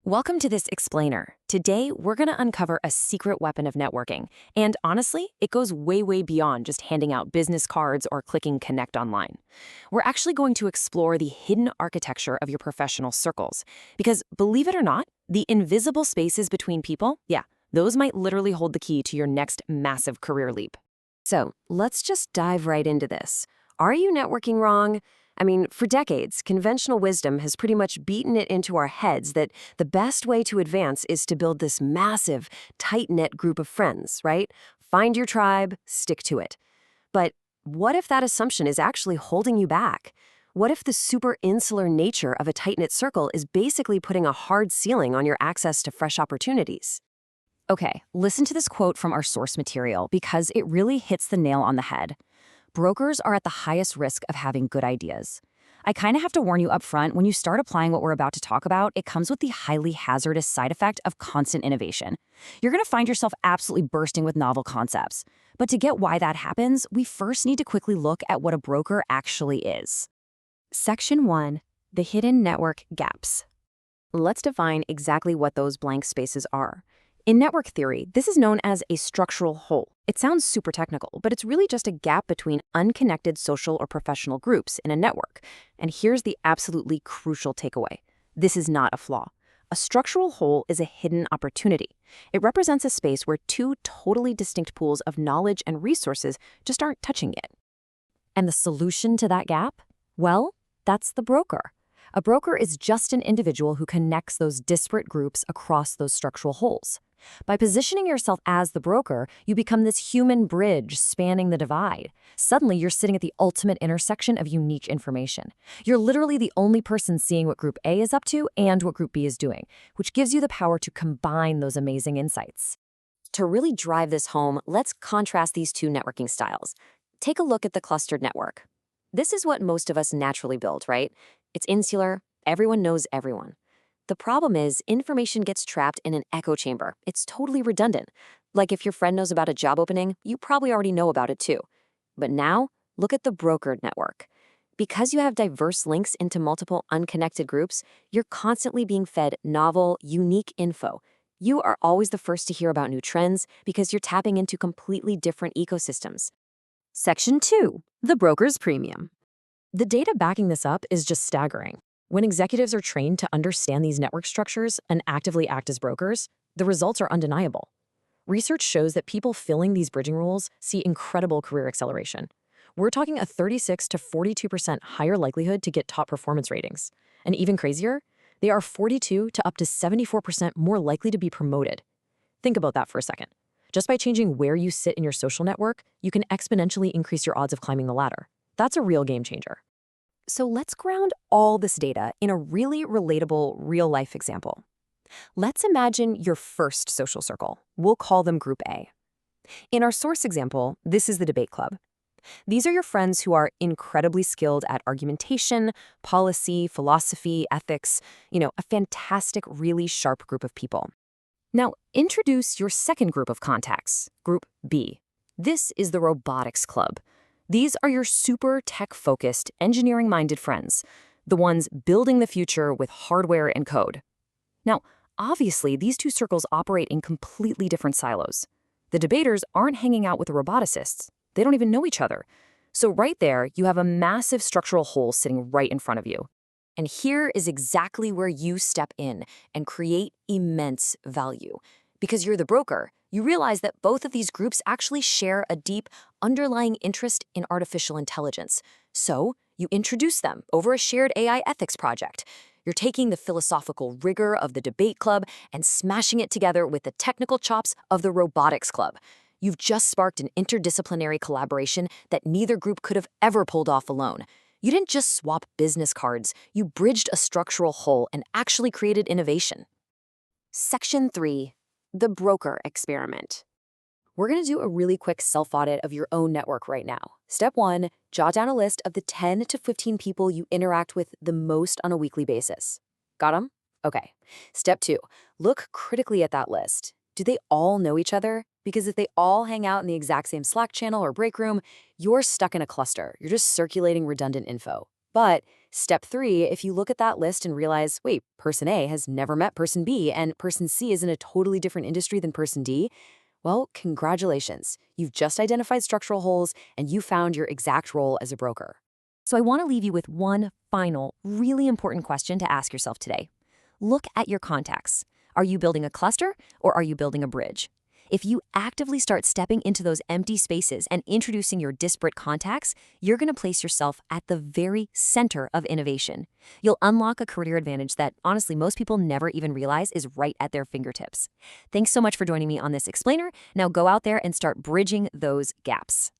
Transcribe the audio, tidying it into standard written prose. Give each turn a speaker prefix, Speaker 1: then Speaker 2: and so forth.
Speaker 1: Welcome to this explainer. Today, we're going to uncover a secret weapon of networking. And honestly, it goes way, way beyond just handing out business cards or clicking connect online. We're actually going to explore the hidden architecture of your professional circles. Because believe it or not, the invisible spaces between people, yeah, those might literally hold the key to your next massive career leap. So let's just dive right into this. Are you networking wrong? I mean, for decades, conventional wisdom has pretty much beaten it into our heads that the best way to advance is to build this massive, tight-knit group of friends, right? Find your tribe, stick to it. But what if that assumption is actually holding you back? What if the super insular nature of a tight-knit circle is basically putting a hard ceiling on your access to fresh opportunities? Okay, listen to this quote from our source material because it really hits the nail on the head. Brokers are at the highest risk of having good ideas. I kind of have to warn you up front, when you start applying what we're about to talk about, it comes with the highly hazardous side effect of constant innovation. You're going to find yourself absolutely bursting with novel concepts. But to get why that happens, we first need to quickly look at what a broker actually is. Section 1. The hidden network gaps. Let's define exactly what those blank spaces are. In network theory, this is known as a structural hole. It sounds super technical, but it's really just a gap between unconnected social or professional groups in a network. And here's the absolutely crucial takeaway. This is not a flaw. A structural hole is a hidden opportunity. It represents a space where two totally distinct pools of knowledge and resources just aren't touching it. And the solution to that gap? Well, that's the broker. A broker is just an individual who connects those disparate groups across those structural holes. By positioning yourself as the broker, you become this human bridge spanning the divide. Suddenly, you're sitting at the ultimate intersection of unique information. You're literally the only person seeing what Group A is up to and what Group B is doing, which gives you the power to combine those amazing insights. To really drive this home, let's contrast these two networking styles. Take a look at the clustered network. This is what most of us naturally build, right? It's insular, everyone knows everyone. The problem is, information gets trapped in an echo chamber. It's totally redundant. Like if your friend knows about a job opening, you probably already know about it too. But now, look at the brokered network. Because you have diverse links into multiple unconnected groups, you're constantly being fed novel, unique info. You are always the first to hear about new trends because you're tapping into completely different ecosystems. Section 2. The broker's premium. The data backing this up is just staggering. When executives are trained to understand these network structures and actively act as brokers, the results are undeniable. Research shows that people filling these bridging roles see incredible career acceleration. We're talking a 36 to 42% higher likelihood to get top performance ratings. And even crazier, they are 42 to up to 74% more likely to be promoted. Think about that for a second. Just by changing where you sit in your social network, you can exponentially increase your odds of climbing the ladder. That's a real game changer. So let's ground all this data in a really relatable real-life example. Let's imagine your first social circle. We'll call them Group A. In our source example, this is the debate club. These are your friends who are incredibly skilled at argumentation, policy, philosophy, ethics, a fantastic, really sharp group of people. Now, introduce your second group of contacts, Group B. This is the robotics club. These are your super tech-focused, engineering-minded friends, the ones building the future with hardware and code. Now, obviously, these two circles operate in completely different silos. The debaters aren't hanging out with the roboticists. They don't even know each other. So right there, you have a massive structural hole sitting right in front of you. And here is exactly where you step in and create immense value. Because you're the broker, you realize that both of these groups actually share a deep, underlying interest in artificial intelligence. So you introduce them over a shared AI ethics project. You're taking the philosophical rigor of the debate club and smashing it together with the technical chops of the robotics club. You've just sparked an interdisciplinary collaboration that neither group could have ever pulled off alone. You didn't just swap business cards, you bridged a structural hole and actually created innovation. Section 3. The broker experiment. We're going to do a really quick self-audit of your own network right now. Step 1, jot down a list of the 10 to 15 people you interact with the most on a weekly basis. Got them? Okay. Step 2, look critically at that list. Do they all know each other? Because if they all hang out in the exact same Slack channel or break room, you're stuck in a cluster. You're just circulating redundant info. But Step 3, if you look at that list and realize, wait, person A has never met person B and person C is in a totally different industry than person D, well, congratulations. You've just identified structural holes and you found your exact role as a broker. So I want to leave you with one final, really important question to ask yourself today. Look at your contacts. Are you building a cluster or are you building a bridge? If you actively start stepping into those empty spaces and introducing your disparate contacts, you're going to place yourself at the very center of innovation. You'll unlock a career advantage that, honestly, most people never even realize is right at their fingertips. Thanks so much for joining me on this explainer. Now go out there and start bridging those gaps.